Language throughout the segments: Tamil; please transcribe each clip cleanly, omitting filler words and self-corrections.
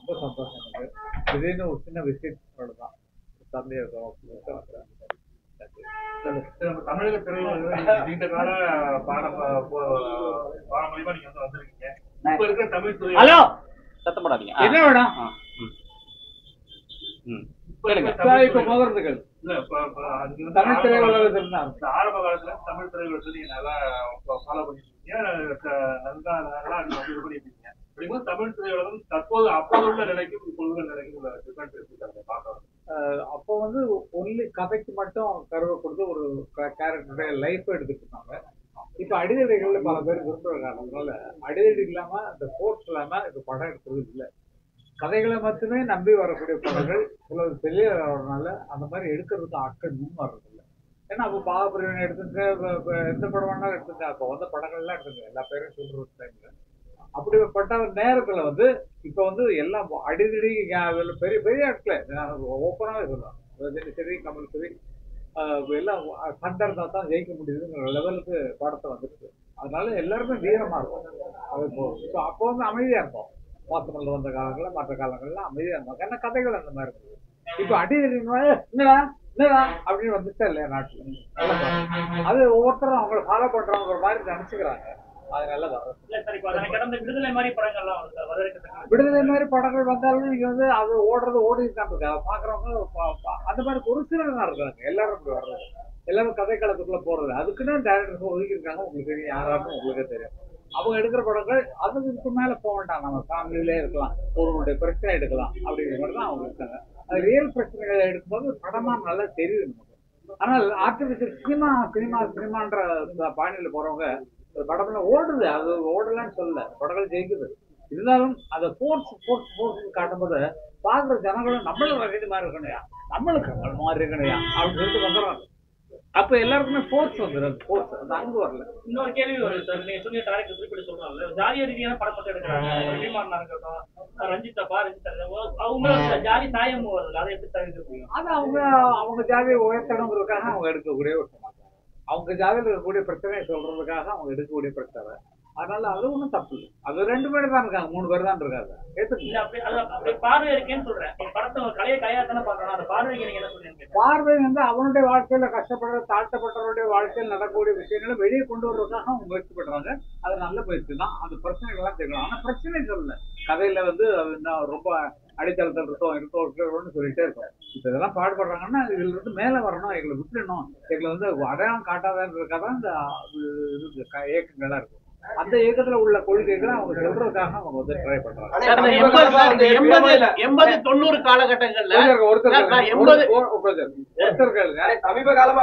ரொம்ப சந்தோஷம் எனக்கு. திடீர்னு ஒரு சின்ன விசிட் அவ்வளவுதான். தந்தை தமிழக திரையுலகில் நீண்ட கால பாரம்பரியமா நீங்க வந்து வந்திருக்கீங்க. இப்ப இருக்கிற தமிழ் துறை ஹலோ சத்தம் போடாதீங்க. என்ன வேணும் இப்ப முதல்கள் தமிழ் திரையுலகத்தில் தான் ஆரம்ப காலத்துல தமிழ் திரையுலகத்துல நீங்க நல்லா ஃபாலோ பண்ணிருக்கீங்க, நல்லா இது பண்ணிருக்கீங்க. அப்படிங்கும்போது தமிழ் திரையுலகம் தற்போது அப்போது உள்ள நிலைக்கும் இப்பொழுது நிலைக்கும் உள்ள டிஃபரன்ஸ் இருக்கு பார்க்கலாம். அப்போ வந்து ஒன்லி கதைக்கு மட்டும் கருவை கொடுத்து ஒரு கேரக்டருடைய லைஃப் எடுத்துட்டு இருந்தாங்க. இப்ப அடிதடிகள்ல பல பேர் விரும்புற காரணத்தினால அடிதடி இல்லாம அந்த ஃபோர்ஸ் இல்லாம இப்ப படம் எடுக்கிறது இல்லை. கதைகளை மட்டுமே நம்பி வரக்கூடிய படங்கள் சில வெளியே வரதுனால அந்த மாதிரி எடுக்கிறதுக்கு ஆட்கள் முன் வர்றதில்லை. ஏன்னா அப்போ பாகப்பிரிவினை எடுத்துங்க, எந்த படம் வேணாலும் எடுத்துங்க, அப்போ வந்த படங்கள்லாம் எடுத்துங்க, எல்லா பேரும் சொல்றது டைம்ல அப்படிப்பட்ட நேரத்துல வந்து இப்ப வந்து எல்லாம் அடிதடி பெரிய பெரிய ஆட்கள் ஓப்பனாவே சொல்லலாம், சரி கமல் சரி எல்லாம் சண்டை இருந்தா தான் ஜெயிக்க முடியுதுங்கிற லெவலுக்கு படத்தை வந்துருக்கு. அதனால எல்லாருமே வீரமா இருக்கும். அது இப்போ அப்போ வந்து அமைதியா இருப்போம். வாசமல்ல வந்த காலங்கள்ல மற்ற காலங்கள்ல அமைதியா இருந்தாங்க. ஏன்னா கதைகள் அந்த மாதிரி இருக்கு. இப்ப அடிதடி என்னடா என்னடா அப்படின்னு வந்துட்டா இல்லையா நாட்டுல, அது ஒவ்வொருத்தரும் அவங்களை ஃபாலோ பண்றவங்க மாதிரி நினைச்சுக்கிறாங்க. அதனால விடுதலை மாதிரி படங்கள்லாம் விடுதலை மாதிரி படங்கள் வந்தாலும் நீங்க வந்து அது ஓடிட்டு தான் இருக்கு. அதை பாக்குறவங்க அந்த மாதிரி ஒரு சிலர் தான் இருக்காங்க. எல்லாரும் இப்படி வர்றது, எல்லாரும் கதை காலத்துக்குள்ள போறது, அதுக்குன்னு டைரக்டர்ஸ் ஒதுக்கி இருக்காங்க. உங்களுக்கு தெரியும், யாராருன்னு உங்களுக்கே தெரியும். அவங்க எடுக்கிற படங்கள் அதுக்கு மேல போக வேண்டாம், நம்ம ஃபேமிலியிலே இருக்கலாம், ஒருவருடைய பிரச்சனை எடுக்கலாம் அப்படிங்கிற மாதிரி தான் அவங்க இருக்காங்க. அது ரியல் பிரச்சனைகளை எடுக்கும்போது படமா நல்லா தெரியுது நமக்கு. ஆனால் ஆர்டிபிஷியல் சினிமான்ற பாணியில போறவங்க படம்லாம் ஓடுது, அது ஓடலான்னு சொல்லல, படங்கள் ஜெயிக்குது. இருந்தாலும் அந்த ஃபோர்ஸ் காட்டும்போது பாக்குற ஜனங்களும் நம்மளும் ரசித்து மாதிரி இருக்கணையா, நம்மளுக்கு மாதிரி இருக்கணையா அப்படின்னு சொல்லிட்டு வந்துடுறாங்க. அப்ப எல்லாருக்குமே ஃபோர்ஸ் வந்துடும். ஃபோர்ஸ் அந்த அங்கு வரல. இன்னொரு கேள்வி வருது சார், நீங்க சொன்ன டைரக்டர் குறிப்பிட்டு சொல்றாங்க ஜாதிய ரீதியான படம் மட்டும் எடுக்கிறாங்க. ரவிமாறனா இருக்கட்டும், ரஞ்சிதா அவங்க ஜாதி சாயம் வருது, அதை எப்படி தவிர்க்க முடியும்? அது அவங்க ஜாதியை உயர்த்தணுங்கிறதுக்காக அவங்க எடுக்கக்கூடிய ஒரு சமாச்சாரம். அவங்க ஜாதியில் இருக்கக்கூடிய பிரச்சனையை சொல்றதுக்காக அவங்க எடுக்கக்கூடிய பிரச்சனை. அதனால அது ஒன்றும் தப்பு இல்லை. அது 2 பேர் தான் இருக்காங்க, 3 பேர் தான் இருக்காங்க. பார்வை இருக்கேன்னு சொல்றேன். படத்தை கலையை கையாத்தானே பாக்கணும். அந்த பார்வைக்கு நீங்க என்ன சொல்றீங்க? பார்வை வந்து அவனுடைய வாழ்க்கையில கஷ்டப்படுற தாழ்த்தப்பட்டவருடைய வாழ்க்கையில் நடக்கக்கூடிய விஷயங்களை வெளியே கொண்டு வர்றதுக்காக அவங்க முயற்சி பண்றாங்க. அது நல்ல முயற்சி தான். அந்த பிரச்சனைகள்லாம் தெரியும். ஆனா பிரச்சனை சொல்லல, கதையில வந்து ரொம்ப அடித்தளத்தில் இருக்கோம்னு சொல்லிட்டே இருக்கோம். இப்ப இதெல்லாம் பாடுபடுறாங்கன்னா இதுல இருந்து மேல வரணும், எங்களை விட்டுடணும், எங்களை வந்து அடையாளம் காட்டாதன்றதுக்காக தான் இந்த இயக்கங்கள்லாம் இருக்கும். அந்த இயக்கத்துல உள்ள கொள்கைகளை அவங்க சொல்றதுக்காக அவங்க வந்து ட்ரை பண்றாங்க. 80-90 காலகட்டங்கள்ல சமீப காலமா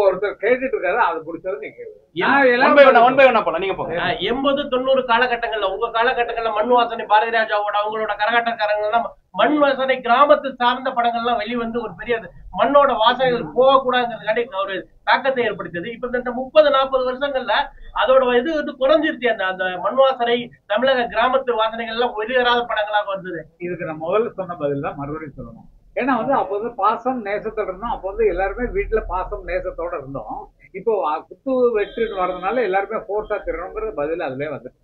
ஒருத்தர் கேட்டுட்டு இருக்காரு, அது பிடிச்சது நீங்க 80-90 காலகட்டங்கள்ல உங்க காலகட்டங்கள்ல மண் வாசனை, பாரதி ராஜாவோட அவங்களோட கரகாட்டக்காரங்க எல்லாம் மண் வாசனை கிராமத்து சார்ந்த படங்கள்லாம் வெளிவந்து ஒரு பெரிய மண்ணோட வாசனைகள் போகக்கூடாதுங்கிறதுக்காண்டி ஒரு தாக்கத்தை ஏற்படுத்தியது. இப்ப இந்த 30-40 வருஷங்கள்ல அதோட இது வந்து குறைஞ்சிருச்சு. அந்த மண் வாசனை தமிழக கிராமத்து வாசனைகள் எல்லாம் வெளியேறாத படங்களாக வந்தது. இதுக்கு நான் முதல்ல சொன்ன பதில் தான் மறுபடியும் சொல்லணும். ஏன்னா வந்து அப்போ வந்து பாசம் நேசத்தோட இருந்தோம். அப்போ வந்து எல்லாருமே வீட்டுல பாசம் நேசத்தோட இருந்தோம். இப்போ குத்து வெற்றின்னு வர்றதுனால எல்லாருமே ஃபோர்ஸா திறனுங்கிறது பதில் அதுலயே வந்துட்டு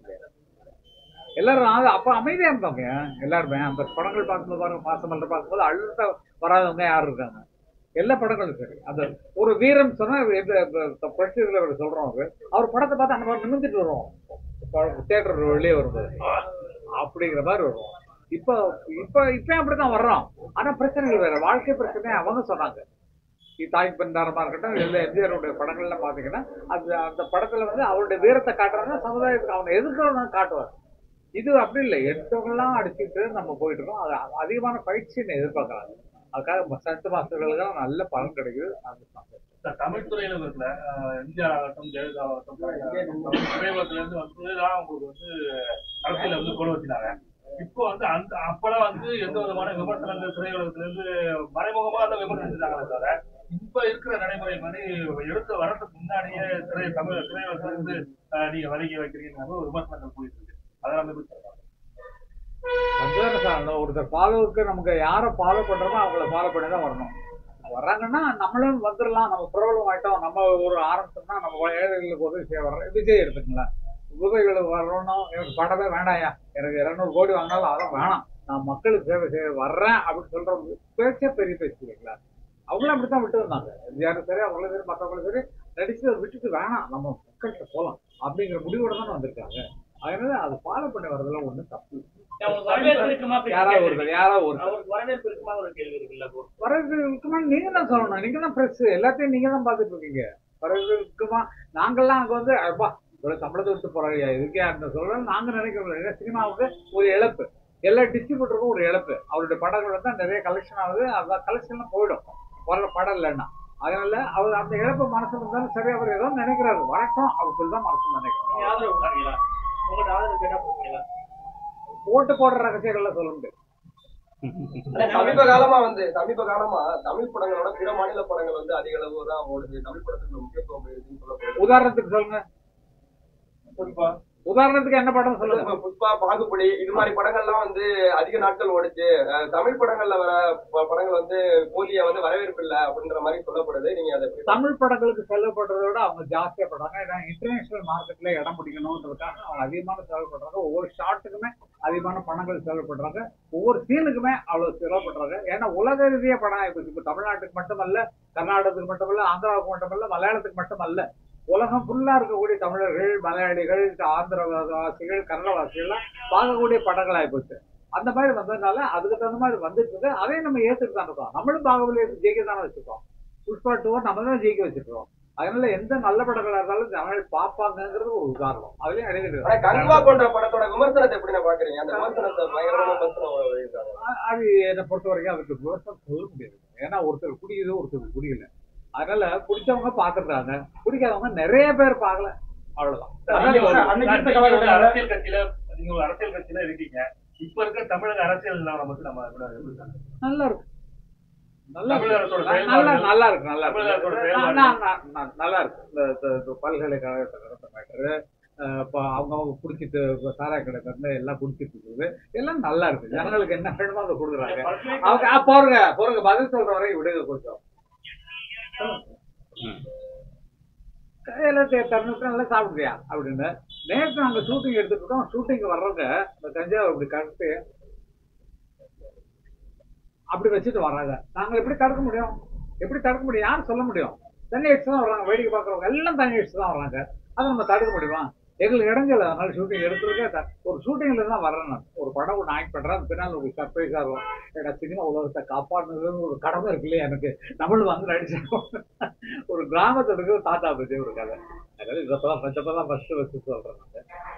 எல்லாரும் அப்ப அமைதியா இருந்தவங்க எல்லாருமே. அந்த படங்கள் பார்க்கும்போது பாருங்க, பாசமல்ல பார்க்கும்போது அழுத்த வராதவங்க யாரு இருக்காங்க? எல்லா படங்களும் சரி. அந்த ஒரு வீரம் சொன்னா சொல்றோம், அவர் படத்தை பார்த்து அந்த மாதிரி நிமிந்துட்டு வருவோம் தியேட்டர் வெளியே வரும்போது அப்படிங்கிற மாதிரி வருவோம். இப்ப அப்படித்தான் வர்றோம். ஆனா பிரச்சனைகள் வேற, வாழ்க்கை பிரச்சனை அவங்க சொன்னாங்க. தாய் பண்டாரமா இருக்கட்டும், எல்லா எம்ஜிஆருடைய படங்கள்லாம் பாத்தீங்கன்னா அந்த படத்துல வந்து அவருடைய வீரத்தை காட்டுறாங்க, சமுதாயத்துக்கு அவனை எதிர்க்கிறவங்க காட்டுவார். இது அப்படி இல்லை, எடுத்தவங்கெல்லாம் அடிச்சுட்டு நம்ம போயிட்டு இருக்கோம். அது அதிகமான பயிற்சியை எதிர்பார்க்கறாங்க. அதுக்காக சட்ட மாஸ்டர்களுக்கு நல்ல பலன் கிடைக்குது. தமிழ் துறையில இருக்கிற எம்ஜிஆர் ஆகட்டும், ஜெயலலிதா ஆகட்டும், திரையுலகத்துல இருந்து வந்துதான் உங்களுக்கு வந்து அரசியல வந்து கொண்டு வச்சினாங்க. இப்போ வந்து அப்பெல்லாம் வந்து எந்த விதமான விமர்சனங்கள் திரையுலகத்துல இருந்து மறைமுகமா தான் விமர்சிச்சிருக்காங்களே தவிர, இப்ப இருக்கிற நடைமுறை மாதிரி எடுத்து வரதுக்கு முன்னாடியே தமிழ் திரையுலகத்துல இருந்து நீங்க வரைகி வைக்கிறீங்க ஒரு விமர்சனங்கள் போயிட்டு இருக்கு. அதெல்லாம் ஒருத்தர் ஃபாலோவுக்கு நமக்கு யாரை ஃபாலோ பண்றோமோ அவங்கள ஃபாலோ பண்ணி தான் வரணும். வர்றாங்கன்னா நம்மளும் வந்துடலாம், நம்ம பிரபலம் ஆயிட்டோம், நம்ம ஒரு ஆரம்பிச்சோம்னா நம்ம ஏழைகளுக்கு உதவி செய்ய வர்றோம். விஜய் எடுத்துக்கலாம், உதவிகளுக்கு வரணும், எனக்கு படமே வேண்டாயா, எனக்கு 200 கோடி வாங்கினாலும் அதெல்லாம் வேணாம், நான் மக்களுக்கு சேவை செய்ய வர்றேன் அப்படின்னு சொல்ற பேச்சே பெரிய பேச்சு இல்லைங்களா? அவங்களும் அப்படித்தான் விட்டு வந்தாங்க. எம்ஜிஆரும் சரி, அவங்களும் சரி, மற்றவங்களும் சரி, நடிச்சு விட்டுட்டு வேணாம் நம்ம மக்கள்கிட்ட போகலாம் அப்படிங்கிற முடிவோட தானே வந்திருக்காங்க. அதனால அதை ஃபாலோ பண்ணி வரதுல ஒன்றும் தப்பு. வரவேற்பு இருக்குமா? நீங்க தான் சொல்லணும். நீங்க தான் பிரஸ், எல்லாத்தையும் நீங்க தான் பார்த்துட்டு இருக்கீங்க. வரவேற்பு இருக்குமா? நாங்கள்லாம் அங்க வந்து அப்பா சம்பளத்தை விட்டு போறாங்க இதுக்கே அந்த சொல்றோம் நாங்க நினைக்கிறோம். சினிமாவுக்கு ஒரு இழப்பு, எல்லா டிஸ்ட்ரிபியூட்டருக்கும் ஒரு இழப்பு. அவருடைய படங்கள் வந்து நிறைய கலெக்ஷன் ஆகுது, அந்த கலெக்ஷன்லாம் போயிடும் வர்ற படம் இல்லைன்னா. அதனால அவர் அந்த இழப்பு மனசுல இருந்தாலும் சரி, அவர் ஏதோ நினைக்கிறாரு வரட்டும் அவர் சொல்லிதான் மனசுல நினைக்கிறோம். ஓட்டு போடுற ரகசியங்கள்ல சொல்ல முடியாது. சமீப காலமா தமிழ் படங்களோட பிற மாநில படங்கள் வந்து அதிக அளவு தான் ஓடுது. தமிழ் படத்துக்கு முக்கியத்துவம் சொல்லப்படுது. உதாரணத்துக்கு சொல்லுங்க. உதாரணத்துக்கு என்ன படம் சொல்லுங்க? புஷ்பா, பாகுபலி இது மாதிரி படங்கள்லாம் வந்து அதிக நாட்கள் ஓடுச்சு. தமிழ் படங்கள்ல வர படங்கள் வந்து போதிய வந்து வரவேற்பு இல்லை அப்படின்ற மாதிரி சொல்லப்படுது. நீங்க அதை தமிழ் படங்களுக்கு செலவுப்படுறத விட அவங்க ஜாஸ்தியா பண்றாங்க. ஏன்னா இன்டர்நேஷனல் மார்க்கெட்ல இடம் பிடிக்கணும்ன்றதுக்காக அவங்க அதிகமான செலவு பண்றாங்க. ஒவ்வொரு ஷாட்டுக்குமே அதிகமான பணங்கள் செலவு பண்றாங்க. ஒவ்வொரு சீனுக்குமே அவ்வளவு செலவு பண்றாங்க. ஏன்னா உலக ரீதியா படம் ஆயிடுச்சு. இப்ப தமிழ்நாட்டுக்கு மட்டுமல்ல, கர்நாடகத்துக்கு மட்டுமல்ல, ஆந்திராவுக்கு மட்டுமல்ல, மலையாளத்துக்கு மட்டுமல்ல, உலகம் ஃபுல்லா இருக்கக்கூடிய தமிழர்கள், மலையாளிகள், ஆந்திரவாசிகள், கன்னடவாசிகள்லாம் பார்க்கக்கூடிய படங்கள் ஆகிப்போச்சு. அந்த மாதிரி வந்ததுனால அதுக்கு தகுந்த மாதிரி வந்துட்டு இருக்கு. அதையும் நம்ம ஏற்றுட்டு தான் இருக்கோம். நம்மளும் பாகுபலி ஜெயிக்க தானே வச்சிருக்கோம். புஷ்பா 2 நம்ம தான் ஜெயிக்க வச்சிருக்கோம். அதனால எந்த நல்ல படங்களா இருந்தாலும் ஜனங்கள் பார்ப்பாங்கிறது ஒரு உதாரணம். அதுலயும் அடையிட்டு கங்குவா போன்ற படத்தோட விமர்சனத்தை எப்படி நான் பாக்குறீங்க? அந்த விமர்சனத்தை பயங்கரமா அது என்னை பொறுத்த வரைக்கும் அதுக்கு விமர்சனம் சொல்ல முடியாது. ஏன்னா ஒருத்தர் குடிக்குது, ஒருத்தர் குடிக்கல. அதனால பிடிச்சவங்க பாக்குறாங்க, பிடிக்காதவங்க நிறைய பேர் பார்க்கல, அவ்வளவுதான். அரசியல் கட்சியில நீங்க ஒரு அரசியல் கட்சியில இருக்கீங்க. இப்ப இருக்க தமிழக அரசியல் நமக்கு நம்ம நல்லா இருக்கு, நல்லா இருக்கு, நல்லா இருக்கு. இந்த பல்கலைக்கழகத்தை நடத்த மேட்டரு, அவங்க குடிச்சிட்டு சாராய கடை தந்து எல்லாம் குடிச்சிட்டு இருக்குது, எல்லாம் நல்லா இருக்கு. ஜனங்களுக்கு என்ன வேணுமோ அதை கொடுக்குறாங்க. அவங்க போறங்க பதில் சொல்ற வரைக்கும் விடுங்க கொஞ்சம். தருணத்துல நல்லா சாப்பிடுறியா அப்படின்னு நேற்று நாங்க ஷூட்டிங் எடுத்துக்கிட்டோம். ஷூட்டிங் வர்றவங்க இந்த தஞ்சாவூர் இப்படி கட்டு அப்படி வச்சுட்டு வர்றாங்க. நாங்க எப்படி தடுக்க முடியும்? எப்படி தடுக்க முடியும்? யாரும் சொல்ல முடியும்? தண்ணி அடிச்சு தான் வர்றாங்க. வேடிக்கை பார்க்குறவங்க எல்லாம் தண்ணி அடிச்சு தான் வர்றாங்க. அதை நம்ம தடுக்க முடியுமா? எங்களுக்கு இடங்கல. அதனால ஷூட்டிங் எடுத்துருக்கே ஒரு ஷூட்டிங்ல தான் வரேன். நான் ஒரு படம் ஒன்று ஆக்ட் பண்றேன். அது பின்னால் ஒரு சர்ப்ரைஸா இருக்கும். ஏன்னா சினிமா உலகத்தை காப்பாடுனதுன்னு ஒரு கடமை இருக்கு இல்லையா எனக்கு. நம்மளும் வந்து நடிச்சோம். ஒரு கிராமத்துக்கு தாத்தா பத்தி ஒரு கதை. அதனால இப்பதான் ஃபர்ஸ்ட் சொல்றேன்.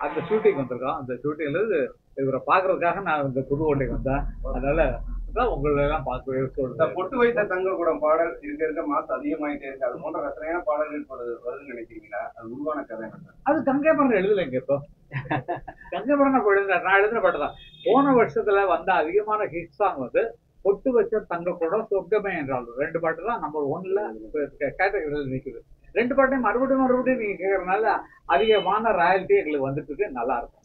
அந்த ஷூட்டிங் வந்திருக்கோம். அந்த ஷூட்டிங்ல இவரை பாக்குறதுக்காக நான் இந்த புதுக்கோட்டைக்கு வந்தேன். அதனால உங்களெல்லாம் பார்க்க பொட்டு வைத்த தங்க கூடம் பாடல் இருக்க மாசம் அதிகமாயிட்டே இருக்கு. அது போன்ற ரசனையான பாடல்கள் வருதுன்னு நினைக்கிறீங்களா? அது உருவான கதை அது கங்கை மரணம் எழுதலைங்க. இப்போ கங்கை மரணம் நான் எழுதின பாட்டு தான். போன வருஷத்துல வந்த அதிகமான ஹிட் சாங் வந்து பொட்டு வச்ச தங்க கூடம், சொர்க்கமே என்றால் 2 பாட்டு தான் நம்பர் 1ல கேட்டகரியில் நிற்குது. 2 பாட்டையும் மறுபடியும் நீங்க கேட்கறதுனால அதிகமான ராயல்ட்டி எங்களுக்கு வந்துட்டு இருக்கு. நல்லா இருக்கும்.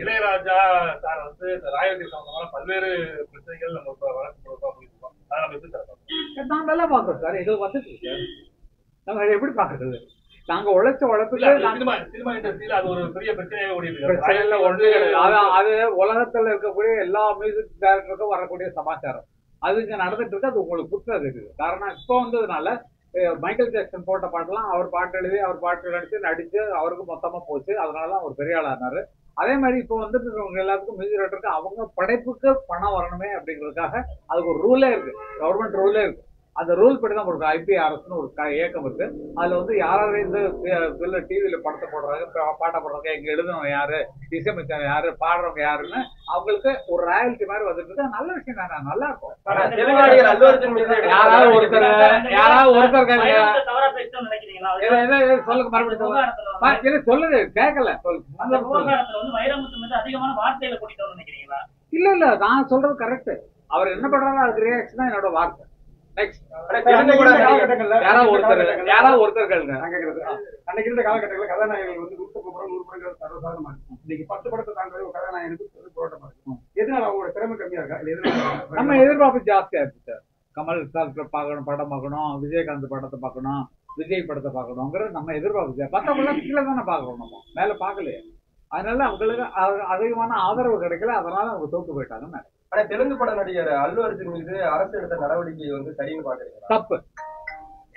இளையராஜா சார் வந்து ராயல்டி சம்பந்தமான பல்வேறு பிரச்சனைகள் நம்ம நாங்க நல்லா பாக்குறோம் சார். எங்களுக்கு வந்துட்டு நம்ம எப்படி பாக்குறது? நாங்க உழைச்ச உழைப்புல சினிமா இண்டஸ்ட்ரியில அது ஒரு பெரிய பிரச்சனையாக அது உலகத்துல இருக்கக்கூடிய எல்லா மியூசிக் டைரக்டருக்கும் வரக்கூடிய சமாச்சாரம். அது இங்க நடந்துட்டு இருக்கு. அது உங்களுக்கு புத்தகம் இருக்குது. காரணம் இப்போ வந்ததுனால மைக்கேல் ஜாக்சன் போட்ட பாட்டெல்லாம் அவர் பாட்டு எழுதி அவர் பாட்டு நடிச்சு அவருக்கு மொத்தமா போச்சு. அதனால அவர் பெரிய ஆளானாரு. அதே மாதிரி இப்போ வந்துட்டு இருக்கவங்க எல்லாத்துக்கும் மியூசிக் டைரக்டருக்கு அவங்க படைப்புக்கு பணம் வரணுமே அப்படிங்கிறதுக்காக அதுக்கு ஒரு ரூலே இருக்கு. கவர்மெண்ட் ரூலே இருக்கு. அந்த ரூல் படி தான் ஒரு IPRSன்னு ஒரு இயக்கம் இருக்கு. அதுல வந்து யாராவது இந்த டிவியில படத்தை போடுறாங்க, பாட்டை போடுறாங்க, எங்க எழுதுனவங்க யாரு, இசையமைச்சவங்க யாரு, பாடுறவங்க யாருன்னு அவங்களுக்கு ஒரு ராயல்ட்டி மாதிரி வந்துட்டு இருக்கு. நல்ல விஷயம் தானே, நல்லா இருக்கும். யாராவது ஒருத்தர் சொல்லுங்க, மறுபடியும் சொல்லுங்க, கேட்கல. இல்ல நான் சொல்றது கரெக்ட். அவர் என்ன பண்றாரோ அதுக்கு ரியாக்ஷன் தான் என்னோட வார்த்தை. யாராவது ஒருத்தர் கேளுங்க. அன்னைக்கு இருந்த காலகட்டங்களில் கதாநாயகர்கள் வந்து 100 படங்கள் சர்வசாதாரணமா இருக்கும். இன்னைக்கு 10 படத்தை தாண்டி ஒரு கதாநாயகனுக்கு போராட்டமா இருக்கும். எதனால அவங்களோட திறமை கம்மியா இருக்கா? நம்ம எதிர்பார்ப்பு ஜாஸ்தியா இருக்கு சார். கமல் சார் பார்க்கணும், படம் பார்க்கணும், விஜயகாந்த் படத்தை பார்க்கணும், விஜய் படத்தை பார்க்கணுங்கிறது நம்ம எதிர்பார்க்குது. மற்றவங்களாம் கீழே தானே பார்க்கணும், நம்ம மேலே பார்க்கலையே. அதனால அவங்களுக்கு அதிகமான ஆதரவு கிடைக்கல, அதனால அவங்க தோத்து போயிட்டாங்க. ஆனா தெலுங்கு பட நடிகர் அல்லு அர்ஜுன் மீது அரசு எடுத்த நடவடிக்கை வந்து சரின்னு பாக்குறீங்க? தப்பு.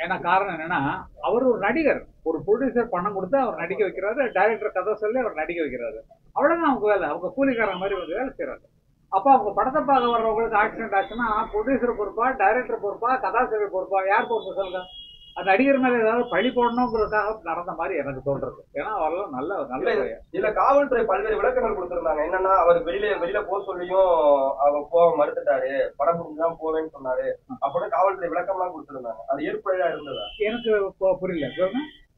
ஏன்னா காரணம் என்னன்னா, அவர் ஒரு நடிகர், ஒரு ப்ரொடியூசர் பணம் கொடுத்து அவர் நடிக்க வைக்கிறாரு, டைரக்டர் கதை சொல்லி அவர் நடிக்க வைக்கிறாரு, அவ்வளவுதான் அவங்க வேலை. அவங்க கூலிக்காரங்க மாதிரி வந்து வேலை செய்யறாரு. அப்ப அவங்க படத்தை பார்க்க வர்றவங்களுக்கு ஆக்சிடென்ட் ஆச்சுன்னா ப்ரொடியூசர் பொறுப்பா, டைரக்டர் பொறுப்பா, கதாசிரியர் பொறுப்பா, யார் பொறுப்பு சொல்லுங்க? அந்த நடிகர் மேல ஏதாவது பழி போடணுங்கிறதுக்காக நடந்த மாதிரி எனக்கு தோன்றது. ஏன்னா அவரெல்லாம் நல்ல இதுல காவல்துறை பல்வேறு விளக்கங்கள் கொடுத்திருந்தாங்க. என்னன்னா, அவர் வெளியில போக சொல்லியும் அவர் போக மறுத்துட்டாரு, படம் முடிஞ்சுதான் போவேன்னு சொன்னாரு அப்படின்னு காவல்துறை விளக்கம் எல்லாம் கொடுத்திருந்தாங்க. அது ஏற்புழையா இருந்ததா? எனக்கு புரியல.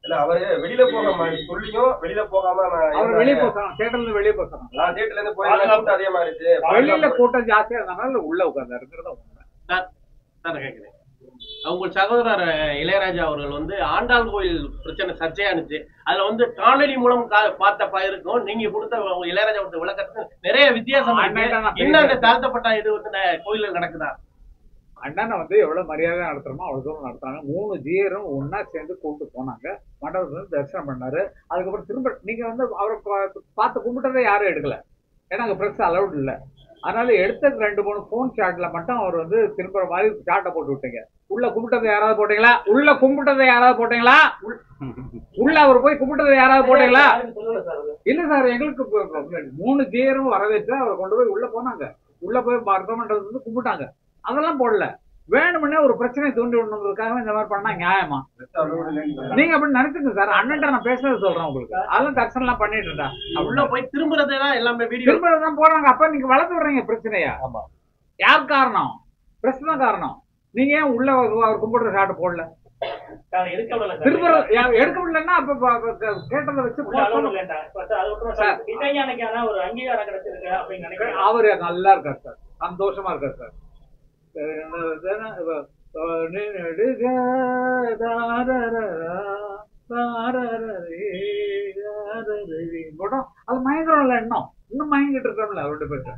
இல்ல, அவரு வெளியில போக சொல்லியும் வெளியில போகாம அவர் வெளியே போறாங்க, தேட்டர்ல இருந்து வெளியே போறாங்க. தேட்டர்ல இருந்து போய் அதிகமா இருக்கு, வெளியில கூட்டம் ஜாஸ்தியா இருந்தனால உள்ள உட்கார்ந்து இருக்கிறத கேட்கிறேன். அவங்க சகோதரர் இளையராஜா அவர்கள் வந்து ஆண்டாள் கோயில் பிரச்சனை சர்ச்சையானுச்சு. அதுல வந்து காணொலி மூலம் பார்த்த பயிருக்கும் நீங்க கொடுத்த இளையராஜா கொடுத்த விளக்கத்துக்கு நிறைய வித்தியாசம். இன்னும் அந்த தாழ்த்தப்பட்ட இது வந்து கோயில்ல நடக்குதா? அண்ணனை வந்து எவ்வளவு மரியாதை நடத்துறோமோ அவ்வளவு தூரம் நடத்துறாங்க. 3 ஜீயரும் ஒன்னா சேர்ந்து கொண்டு போனாங்க, மண்டபத்துல வந்து தரிசனம் பண்ணாரு. அதுக்கப்புறம் திரும்ப நீங்க வந்து அவரை பார்த்து கும்பிட்டதை யாரும் எடுக்கல, ஏன்னா அங்க பிரஸ் அலவுட் இல்லை. அதனால எடுத்த 2-3 போன் ஷாட்ல மட்டும் அவர் வந்து திரும்ப மாதிரி ஷாட்டை போட்டு விட்டீங்க. உள்ள கும்பிட்டதை யாராவது போட்டீங்களா? உள்ள கும்பிட்டதை யாராவது போட்டீங்களா? உள்ள அவர் போய் கும்பிட்டதை யாராவது போட்டீங்களா? இல்ல சார், எங்களுக்கு 3 ஜீயரும் வரவேற்று அவர் கொண்டு போய் உள்ள போனாங்க. உள்ள போய் மருத்துவமன்றத்துல வந்து கும்பிட்டாங்க. அதெல்லாம் போடல. வேணும்னே ஒரு பிரச்சனை தூண்டி விடணுங்கிறதுக்காக இந்த மாதிரி பண்ணா நியாயமா? நீங்க அப்படி நினைச்சுங்க சார். அண்ணன்ட்ட நான் பேசுறது சொல்றேன் உங்களுக்கு. அதெல்லாம் தர்சனம் எல்லாம் பண்ணிட்டு இருந்தா உள்ள போய் திரும்புறதுதான் எல்லாமே வீடியோ திரும்புறதுதான் போறாங்க. அப்ப நீங்க வளர்த்து விடுறீங்க பிரச்சனையா? யார் காரணம்? பிரஸ் தான் காரணம். நீங்க ஏன் உள்ள அவர் கும்பிடுற ஷாட் போடல? திரும்ப எடுக்க முடியலன்னா அப்ப கேட்டதை வச்சு அவரு நல்லா இருக்காரு சார், சந்தோஷமா இருக்காரு சார். அது மயங்கரம் இல்ல, இன்னும் மயங்கிட்டு இருக்கோம்ல அவர்கிட்ட போயிட்டு.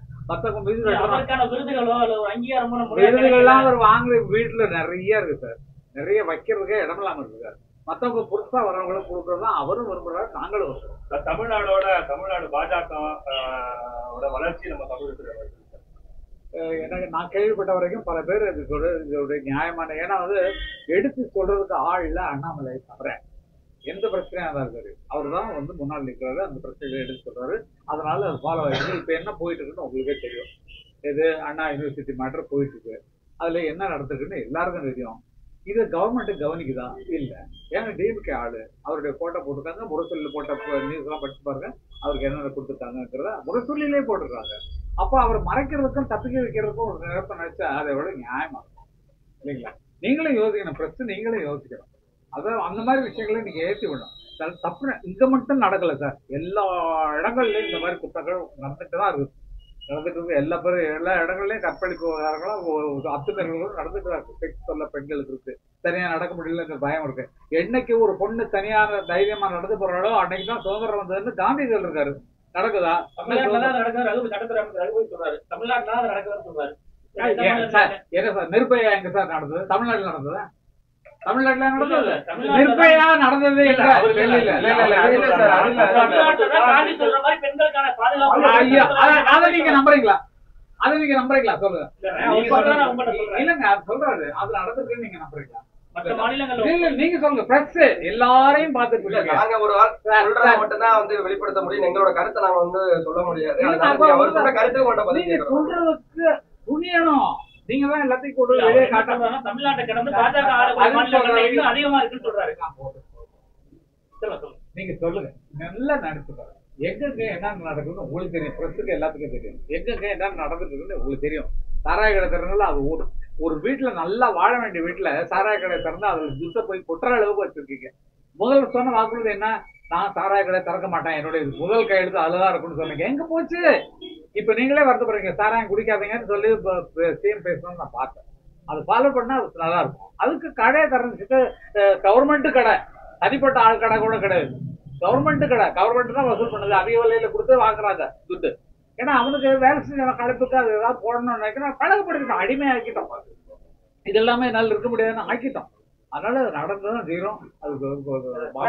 விருதுகள்லாம் அவர் வாங்குற வீட்டுல நிறைய இருக்கு சார், நிறைய வைக்கிறதுக்கே இடமெல்லாம் இருக்கு சார். மத்தவங்க புதுசா வரவங்களும் கொடுக்கறதுதான் அவரும் விரும்புறாரு, நாங்களும் விரும்புறோம். தமிழ்நாடு பாஜக வளர்ச்சி நம்ம தமிழகத்துல எனக்கு நான் கேள்விப்பட்ட வரைக்கும் பல பேர் இதோடைய நியாயமான, ஏன்னா வந்து எடுத்து சொல்றதுக்கு ஆள் இல்ல. அண்ணாமலை தவிர எந்த பிரச்சனையா இருந்தாலும் சரி அவர் தான் வந்து முன்னாள் நிற்கிறாரு, அந்த பிரச்சனைகளை எடுத்து சொல்றாரு. அதனால அது ஃபாலோ ஆயிடுச்சு. இப்ப என்ன போயிட்டு இருக்குன்னு உங்களுக்கே தெரியும். இது அண்ணா யூனிவர்சிட்டி மேட்டர் போயிட்டு இருக்கு. அதுல என்ன நடந்திருக்குன்னு எல்லாருக்கும் தெரியும். இது கவர்மெண்ட் கவனிக்குதா? இல்ல. ஏன்னா டிஎம்கே ஆளு அவருடைய போட்டோ போட்டிருக்காங்க, முரசொலியில போட்ட நியூஸ் எல்லாம் படிச்சு பாருங்க, அவருக்கு என்னென்ன கொடுத்துருக்காங்கிறத முரசொலியிலே போட்டிருக்காங்க. அப்ப அவர் மறைக்கிறதுக்கும் தப்பிக்க வைக்கிறதுக்கும் ஒரு நிரப்ப நினைச்சா அதை விட நியாயமா இருக்கும் இல்லைங்களா? நீங்களும் யோசிக்கணும், பிரச்சனை நீங்களும் யோசிக்கணும். அதான் அந்த மாதிரி விஷயங்களை நீங்க ஏற்றி விடணும். தப்பு இங்க மட்டும் நடக்கல சார், எல்லா இடங்கள்லயும் இந்த மாதிரி குற்றங்கள் நடந்துட்டு தான் இருக்கு. நடந்துட்டு இருக்கு எல்லா இடங்கள்லயும் கற்பழிப்பு விவகாரங்களும் அத்துமீறல்களும் நடந்துட்டு தான் இருக்கு. செக்ஸ் சொல்ல பெண்களுக்கு இருக்கு, தனியா நடக்க முடியலங்கிற பயம் இருக்கு. என்னைக்கு ஒரு பொண்ணு தனியான தைரியமா நடந்து போறாளோ அன்னைக்குதான் சுதந்திரம் வந்ததுன்னு காந்திகள் இருக்காரு. நடக்குதா? நிர்பயா எங்க சார் நடந்தது? தமிழ்நாட்டுல நடந்ததா? தமிழ்நாட்டுல நடந்தது நிர்பயா நடந்தது அதை நீங்க நம்புறீங்களா? சொல்லுங்க. இல்லங்க சொல்றாரு அது நடந்திருக்குன்னு நீங்க நம்புறீங்களா? நீங்க சொல்லுங்க. பிரஸ் எல்லாரையும் பார்த்துட்டு நாங்க ஒரு மட்டும்தான் வந்து வெளிப்படுத்த முடியும். எங்களோட கருத்தை நாங்க வந்து சொல்ல முடியாது. கருத்து நீங்க சொல்றதுக்கு துணியணும். நீங்க தான் எல்லாத்தையும் கொண்டு வெளியே காட்டணும். தமிழ்நாட்டை கடந்து பாஜக அதிகமா இருக்குன்னு சொல்றாரு. நீங்க சொல்லுங்க, நல்லா நினைச்சு பாருங்க. எங்க என்ன நடக்குதுன்னு உங்களுக்கு தெரியும், பிரஸுக்கு எல்லாத்துக்கும் தெரியும். எங்க என்ன நடந்துட்டு இருக்குன்னு உங்களுக்கு தெரியும். சாராய கடை திறனால அது ஒரு வீட்டுல நல்லா வாழ வேண்டிய வீட்டுல சாராய கடை திறந்து அதுல ஜூஸை போய் கொட்டுற அளவுக்கு வச்சிருக்கீங்க. முதல்ல சொன்ன வாக்குறுதி என்ன? நான் சாராய கடை திறக்க மாட்டேன், என்னுடைய முதல் கையெழுத்து அதுதான் இருக்குன்னு சொன்னீங்க. எங்க போச்சு? இப்ப நீங்களே வருத்தப்படுறீங்க சாராயம் குடிக்காதீங்கன்னு சொல்லி சிஎம் பேசணும்னு நான் பார்த்தேன். அது ஃபாலோ பண்ணா அது நல்லா இருக்கும். அதுக்கு கடையை திறந்துட்டு கவர்மெண்ட் கடை, தனிப்பட்ட ஆள் கடை கூட கிடையாது. கவர்மெண்ட் கடை, கவர்மெண்ட் தான் வசூல் பண்ணுது. அதிக விலையில கொடுத்து வாங்குறாங்க துட்டு. ஏன்னா அவனுக்கு வேலை செஞ்ச கலப்புக்கு அது ஏதாவது போடணும்னு நினைக்கிறோம். பழகப்படுத்திட்டோம், அடிமை ஆக்கிட்டோம். இது எல்லாமே என்னால் இருக்க முடியாதுன்னு ஆக்கிட்டோம். அதனால நடந்ததும் தீரும். அதுக்கு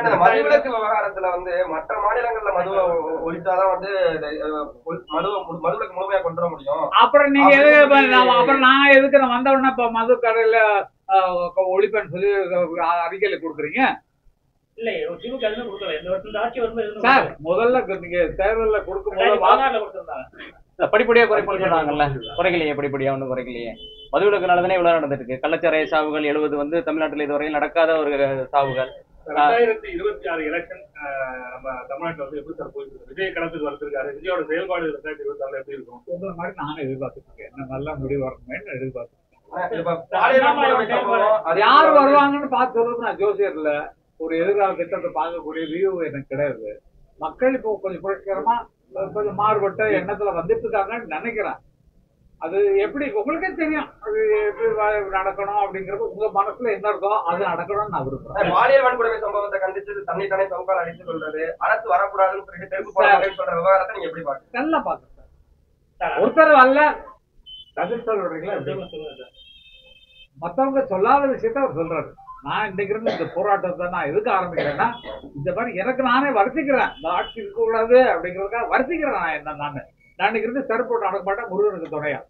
இந்த மதுவிலக்கு விவகாரத்துல வந்து மற்ற மாநிலங்கள்ல மதுவை ஒழிச்சாதான் வந்து மதுவிலக்கு முழுமையா கொண்டு வர முடியும். அப்புறம் நீங்க அப்புறம் நான் எதுக்கு நான் வந்த உடனே இப்ப மது கடையில ஒழிப்பேன்னு சொல்லி அறிக்கையில கொடுக்குறீங்க? இல்ல திமுக கொடுக்கல. இந்த வருஷம் ஆட்சி வரும்போது சார் முதல்ல நீங்க தேர்தல்ல கொடுக்கும் போது கொடுத்திருந்தாங்க. படிப்படியா குறைப்பாங்கல்ல, குறைக்கலையே, படிப்படியா ஒன்றும் குறைக்கலையே. மதுவிலக்குனால தானே இவ்வளவு நடந்துட்டு இருக்கு. கள்ளச்சாராய சாவுகள் 70 வந்து தமிழ்நாட்டில் இதுவரையும் நடக்காத ஒரு சாவுகள். 2026 எலெக்ஷன் நம்ம தமிழ்நாட்டுல வந்து எப்படி சார் போயிட்டு இருக்கு? விஜய் களத்துக்கு வந்திருக்காரு. விஜயோட செயல்பாடு 2026 எப்படி இருக்கும்? உங்களை மாதிரி நானும் எதிர்பார்த்துட்டு இருக்கேன். என்ன நல்லா முடிவு வரணுமேன்னு எதிர்பார்த்து யார் வருவாங்கன்னு பார்த்து சொல்றது நான் ஜோசியர்ல ஒரு எதிர்கால திட்டத்தை பார்க்கக்கூடிய வியூ எனக்கு கிடையாது. மக்கள் இப்போ கொஞ்சம் புரட்சிகரமா கொஞ்சம் மாறுபட்ட எண்ணத்துல வந்துட்டு இருக்காங்கன்னு நினைக்கிறேன். அது எப்படி உங்களுக்கே தெரியும், அது எப்படி நடக்கணும் அப்படிங்கறது உங்க மனசுல என்ன இருக்கோ அது நடக்கணும்னு நான் விரும்புறேன். பாலியல் வன்கொடுமை சம்பவத்தை கண்டிச்சு தன்னை தானே சவுக்கால் அடித்து கொள்றது, அரசு வரக்கூடாதுன்னு சொல்லிட்டு தெருப்பு போராட்டம் சொல்ற விவகாரத்தை நீங்க எப்படி பாக்குறீங்க? நல்லா பாக்குறேன். ஒருத்தர் அல்ல பதில் சொல்றீங்களா? மத்தவங்க சொல்லாத விஷயத்த அவர் சொல்றாரு. நான் இன்னைக்கு இருந்து இந்த போராட்டத்தை நான் எதுக்கு ஆரம்பிக்கிறேன்னா, இந்த மாதிரி எனக்கு நானே வருத்திக்கிறேன். இந்த ஆட்சி இருக்கக்கூடாது அப்படிங்கிறதுக்காக வருத்திக்கிறேன். நான் என்ன நான் இன்னைக்கு இருந்து செருப்பு போட்டு நடக்க மாட்டேன். முருகனுக்கு துணையா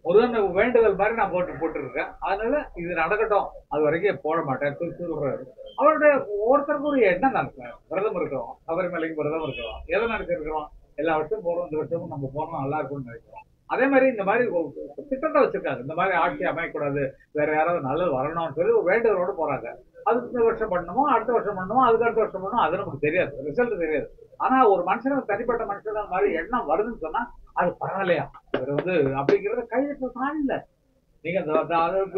முருகன் வேண்டுதல் மாதிரி நான் போட்டு இருக்கேன். அதனால இது நடக்கட்டும், அது வரைக்கும் போட மாட்டேன் சொல்றாரு. அவருடைய ஒவ்வொருத்தருக்கும் ஒரு எண்ணம் நடக்கும். விரதம் இருக்கிறோம், சபரிமலைக்கு விரதம் இருக்கிறோம், எதை நடத்திருக்கிறோம், எல்லா வருஷம் போறோம், இந்த வருஷமும் நம்ம போனோம் நல்லா இருக்கும்னு நினைக்கிறோம். அதே மாதிரி இந்த மாதிரி திட்டத்தை வச்சிருக்காங்க. இந்த மாதிரி ஆட்சி அமையக்கூடாது, வேற யாராவது நல்லது வரணும்னு சொல்லி ஒரு வேண்டுதலோடு போறாங்க. அதுக்கு இந்த வருஷம் பண்ணணுமோ, அடுத்த வருஷம் பண்ணணுமோ, அதுக்கு அடுத்த வருஷம் பண்ணணும், அது நமக்கு தெரியாது, ரிசல்ட் தெரியாது. ஆனா ஒரு மனுஷனுக்கு தனிப்பட்ட மனுஷனுக்கு அந்த மாதிரி எண்ணம் வருதுன்னு சொன்னா அது பரவாயில்லையா, இவர் வந்து அப்படிங்கிறத கையெழுத்து காணல. நீங்க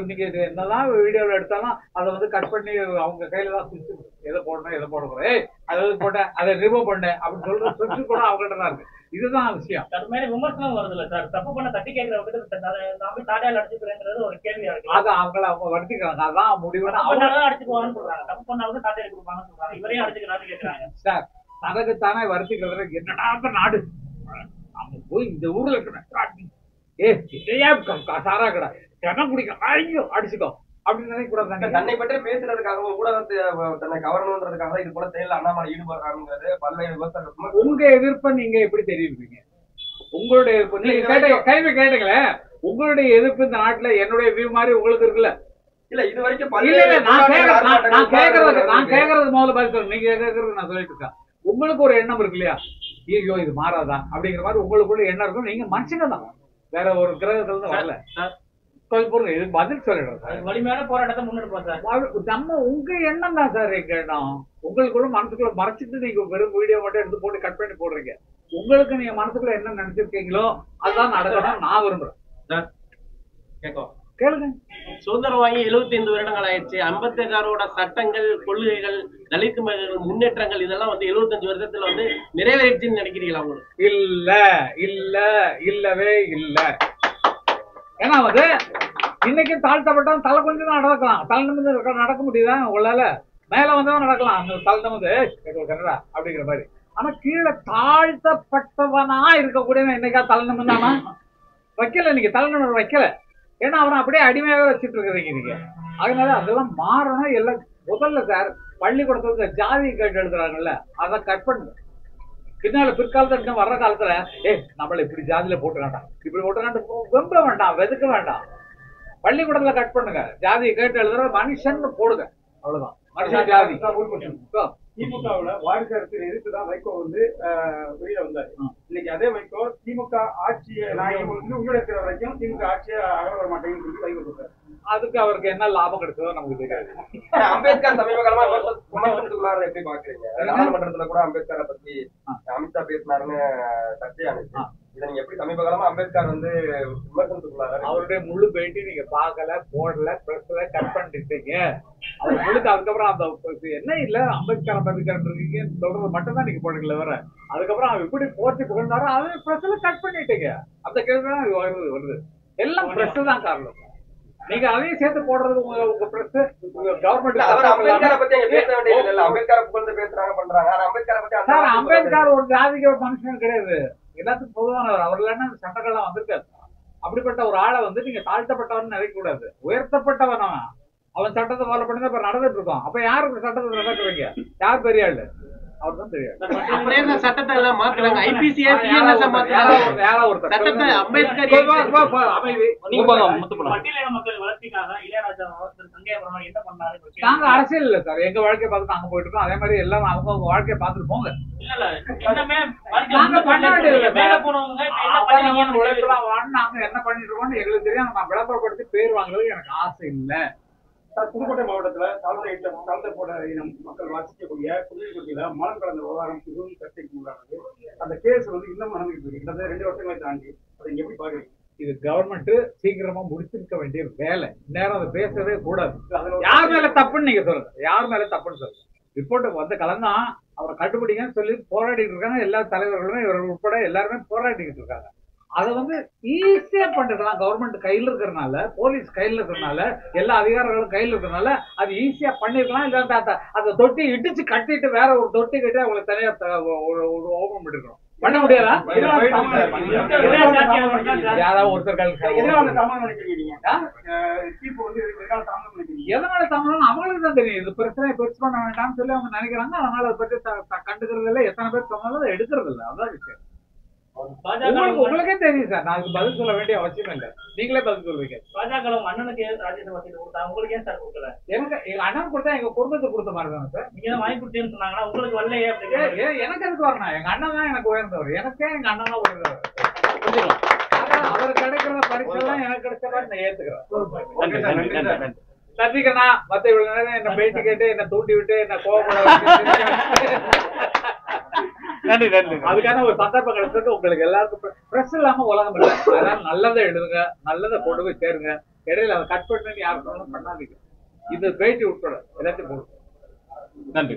நீங்க என்னதான் வீடியோல எடுத்தாலும் அதை வந்து கட் பண்ணி அவங்க கையில தான் சுவிட்ச் எதை போடணும் எதை போடக்கூடாது, ஏய் அதை போட்டேன் அதை ரிமூவ் பண்ணேன் அப்படின்னு சொல்ற சுவிட்ச் கூட அவங்ககிட்ட தான் இருக்கு. இதுதான் விஷயம். அது மாதிரி விமர்சனம் வருது இல்ல சார், தப்பு பண்ண தட்டி கேட்கிறவங்க நான் போய் தாடியால் அடிச்சுக்கிறேங்கிறது ஒரு கேள்வியா இருக்கு. அது அவங்க வருத்திக்கிறாங்க. அதான் முடிவுன்னு அவங்க அடிச்சுக்குவாங்கன்னு சொல்றாங்க. தப்பு பண்ணவங்க தாடியால் கொடுப்பாங்கன்னு சொல்றாங்க. இவரையும் அடிச்சுக்கிறான்னு கேட்கிறாங்க. சார் தனக்குத்தானே வருத்திக்கிறது என்னடா நாடு, அவங்க போய் இந்த ஊர்ல இருக்கிற சாரா கடை கணம் குடிக்க ஐயோ அடிச்சுக்கோ அப்படின்னு நினைக்க கூடாது. தன்னை பற்றி பேசுறதுக்காகவும் ஊடகத்தை தன்னை கவரணுன்றதுக்காக இது போல செயல் அண்ணாமலை ஈடுபடுறாங்கிறது பல்வேறு விமர்சனம். உங்க எதிர்ப்பை நீங்க எப்படி தெரிவிப்பீங்க? உங்களுடைய எதிர்ப்பு நீங்க கேள்வி கேட்டீங்களே, உங்களுடைய எதிர்ப்பு இந்த நாட்டுல என்னுடைய வியூ மாதிரி உங்களுக்கு இருக்குல்ல? இல்ல இது வரைக்கும் நான் கேட்கறது முதல்ல பதில் சொல்லுங்க. நீங்க கேட்கறது நான் சொல்லிட்டு இருக்கேன். உங்களுக்கு ஒரு எண்ணம் இருக்கு இல்லையா, ஐயோ இது மாறாதா அப்படிங்கிற மாதிரி உங்களுக்குள்ள எண்ணம் இருக்கும். நீங்க மனுஷங்க தான், வேற ஒரு கிரகத்துல இருந்து வரல. இது பதில் சொல்லிடுறேன். வலிமையான போராட்டத்தை முன்னெடுப்போம் சார். நம்ம உங்க எண்ணம் தான் சார் எங்க எண்ணம். உங்களுக்குள்ள மனசுக்குள்ள மறைச்சிட்டு நீங்க வெறும் வீடியோ மட்டும் எடுத்து போட்டு கட் பண்ணி போடுறீங்க. உங்களுக்கு நீங்க மனசுக்குள்ள என்ன நினைச்சிருக்கீங்களோ அதுதான் நடக்கணும் நான் விரும்புறேன். கேளுங்க. சுதந்திரம் வாங்கி 75 வருடங்கள் ஆயிடுச்சு. அம்பேத்கரோட சட்டங்கள், கொள்கைகள், தலித் முன்னேற்றங்கள் இதெல்லாம் வந்து 75 வருஷத்துல வந்து நிறைவேறிச்சுன்னு நினைக்கிறீங்களா உங்களுக்கு? இல்ல இல்ல இல்லவே இல்ல. ஏன்னா வந்து இன்னைக்கு தாழ்த்தப்பட்டவன் தலை கொஞ்சம் தான் நடக்கலாம். தலை நிமிந்து நடக்க முடியுதா உங்களால? மேல வந்தவன் நடக்கலாம், அந்த தலை நிமிந்து கனடா அப்படிங்கிற மாதிரி. ஆனா கீழே தாழ்த்தப்பட்டவனா இருக்கக்கூடியவன் என்னைக்கா தலை நிமிந்தானா? வைக்கல, நீங்க தலை நிமிந்து வைக்கல. ஏன்னா அவனை அப்படியே அடிமையாக வச்சுட்டு இருக்கிறீங்க நீங்க. அதனால அதெல்லாம் மாறணும். எல்லாம் முதல்ல சார் பள்ளிக்கூடத்துல ஜாதி கேட்டு எழுதுறாங்கல்ல, அதை கட் பண்ணுங்க. பின்னால பிற்காலத்துல வர்ற காலத்துல நம்மள இப்படி ஜாதியில போட்டுக்காண்டாம், இப்படி போட்டுக்காண்டு வெம்ப வேண்டாம், வெதுக்க வேண்டாம். பள்ளிக்கூடத்துல கட் பண்ணுங்க. ஜாதியை கேட்டு எழுதுற மனுஷன் போடுங்க, அவ்வளவுதான். மனுஷன் ஜாதி. திமுகவுல வாரிசு அரசியல் எதிர்த்துதான் வைகோ வந்து வெளியில வந்தாரு. இன்னைக்கு அதே வைகோ திமுக ஆட்சியை நான் உங்களோட இருக்கிற வரைக்கும் திமுக ஆட்சியை அகல வர மாட்டேங்குன்னு சொல்லி வைகோ சொல்றாரு. அதுக்கு அவருக்கு என்ன லாபம் கிடைச்சதோ நமக்கு தெரியாது. அம்பேத்கர் சமீப காலமா விமர்சனத்துக்குள்ளார எப்படி பாக்குறீங்க? நாடாளுமன்றத்துல கூட அம்பேத்கரை பத்தி அமித்ஷா பேசினாருன்னு சர்ச்சையானுச்சு. இதை நீங்க எப்படி சமீப காலமா அம்பேத்கர் வந்து விமர்சனத்துக்குள்ளார? அவருடைய முழு பேட்டி நீங்க பார்க்கல, போடல, பிரஸ்ல கட் பண்ணிட்டீங்க. அவர் முழுக்க அதுக்கப்புறம் அந்த என்ன இல்ல அம்பேத்கர் இருக்கீங்கன்னு சொல்றது மட்டும் தான் நீங்க போடுறீங்களா வேற. அதுக்கப்புறம் அவர் எப்படி போட்டி புகழ்ந்தாரோ அதை பிரஸ்ல கட் பண்ணிட்டீங்க. அந்த கேள்வி தான் வருது. எல்லாம் பிரஸ் தான் காரணம். நீங்க அதையும் சேர்த்து போடுறது உங்க பிரஸ் கவர்மெண்ட். அம்பேத்கரை பத்தி பேச வேண்டியது இல்ல, அம்பேத்கரை புகழ்ந்து பேசுறாங்க பண்றாங்க. ஆனா அம்பேத்கரை பத்தி அம்பேத்கர் ஒரு ஜாதிக்கு ஒரு மனுஷன் கிடையாது, எல்லாத்துக்கும் பொதுவானவர். அவர்ல என்ன சட்டங்கள்லாம் வந்திருக்காரு. அப்படிப்பட்ட ஒரு ஆளை வந்து நீங்க தாழ்த்தப்பட்டவன் நினைக்க கூடாது, உயர்த்தப்பட்டவன். அவன் சட்டத்தை ஃபாலோ பண்ணி தான் இப்ப நடந்துட்டு இருக்கோம். அப்ப யாருக்கு சட்டத்தை நடக்குறீங்க? யார் பெரிய ஆளு? அவர் தான் பெரிய ஆளு. அப்படியே இந்த சட்டத்தை எல்லாம் மாத்துறாங்க. ஐபிசியை சிஎன்எஸ் மாத்துறாங்க. சட்டத்தை அம்பேத்கர் பட்டியலின மக்கள் வளர்ச்சிக்காக இளையராஜா சங்கையா பெருமாள் என்ன பண்ணாரு? நாங்க அரசியல் இல்ல சார், எங்க வாழ்க்கையை பார்த்து நாங்க போயிட்டு இருக்கோம். அதே மாதிரி எல்லாம் அவங்க வாழ்க்கையை பார்த்துட்டு போங்க. இல்ல இன்னமே நாங்க பண்ண வேண்டியது மேல போனவங்க என்ன பண்ணீங்க? உழைப்பெல்லாம் வாங்க நாங்க என்ன பண்ணிட்டு இருக்கோம்னு எங்களுக்கு தெரியும். நான் விளம்பரப்படுத்தி பேர் வாங்குறதுக்கு எனக்கு ஆசை இல்ல. புதுக்கோட்டை மாவட்டத்துல தாழ்த்தப்பட்ட இனம் மக்கள் வாசிக்கக்கூடிய புதுக்கோட்டையில மலம் கலந்த விவகாரம் மிகவும் சர்ச்சைக்கு உள்ளானது. அந்த கேஸ் இன்னும் நடந்துட்டு இருக்கு. கிட்டத்தட்ட 2 வருஷங்களை தாண்டி அதை எப்படி பாக்குறீங்க? இது கவர்மெண்ட் சீக்கிரமா முடிச்சிருக்க வேண்டிய வேலை. நேரம் அதை பேசவே கூடாது. யார் மேல தப்புன்னு நீங்க சொல்லுங்க, யார் மேல தப்புன்னு சொல்லுங்க. ரிப்போர்ட் வந்து கலந்தா அவரை கண்டுபிடிங்கன்னு சொல்லி போராடிட்டு இருக்காங்க. எல்லா தலைவர்களுமே இவர்கள் உட்பட எல்லாருமே போராடிக்கிட்டு இருக்காங்க. அதை ஈஸியா பண்ணிருக்கலாம். கவர்மெண்ட் கையில இருக்கிறதுனால, போலீஸ் கையில இருக்கிறதுனால, எல்லா அதிகாரிகளும் கையில இருக்கிறதுனால அது ஈஸியா பண்ணிருக்கலாம். இல்ல அந்த தொட்டி இடிச்சு கட்டிட்டு வேற ஒரு தொட்டி கட்டி அவங்களை தனியா ஓபன் பண்ணிருக்கணும். பண்ண முடியாதா? யாராவது ஒருத்தர்கள் எதனால தமிழ் அவங்களுக்கு தான் தெரியும். இது பிரச்சனை பெருசு பண்ண வேண்டாம்னு சொல்லி அவங்க நினைக்கிறாங்க. அதனால அதை பற்றி கண்டுக்கிறது இல்லை. எத்தனை பேர் சொன்னாலும் அதை எடுக்கிறது இல்லை. அதான் விஷயம். உங்களுக்கே தெரியும் சார், நான் அதுக்கு பதில் சொல்ல வேண்டிய அவசியம் இல்லை. நீங்களே பதில் சொல்லுவீங்க. பாஜக அண்ணனுக்கு ராஜ்யசபா சீட் கொடுத்தா உங்களுக்கு ஏன் சார் கொடுக்கல? எங்க அண்ணன் கொடுத்தா எங்க குடும்பத்துக்கு கொடுத்த மாதிரி தானே சார். நீங்க தான் வாங்கி கொடுத்தேன்னு சொன்னாங்கன்னா உங்களுக்கு வரலையே அப்படின்னு. எனக்கு எதுக்கு வரணும்? எங்க அண்ணன் தான் எனக்கு உயர்ந்தவர். எனக்கே எங்க அண்ணன் தான் உயர்ந்தவர். புரிஞ்சுக்கலாம். அவருக்கு கிடைக்கிற பரிசெல்லாம் எனக்கு கிடைச்ச மாதிரி நான் ஏத்துக்கிறேன். நன்றிக்கண்ணா. மத்த இவ்வளவு நேரம் என்ன பேட்டி கேட்டு என்ன தூண்டி விட்டு என்ன கோவப்பட நன்றி நன்றி. அதுக்கான ஒரு சந்தர்ப்பம் கிடைச்சது உங்களுக்கு எல்லாருக்கும். பிரஸ் இல்லாம உலகம் இல்லை. அதனால நல்லதை எழுதுங்க, நல்லதை கொண்டு போய் சேருங்க. இடையில அதை கட் பண்ணி யாரும் பண்ணாதீங்க. இது பேட்டி உட்பட எல்லாத்தையும் போடுங்க. நன்றி.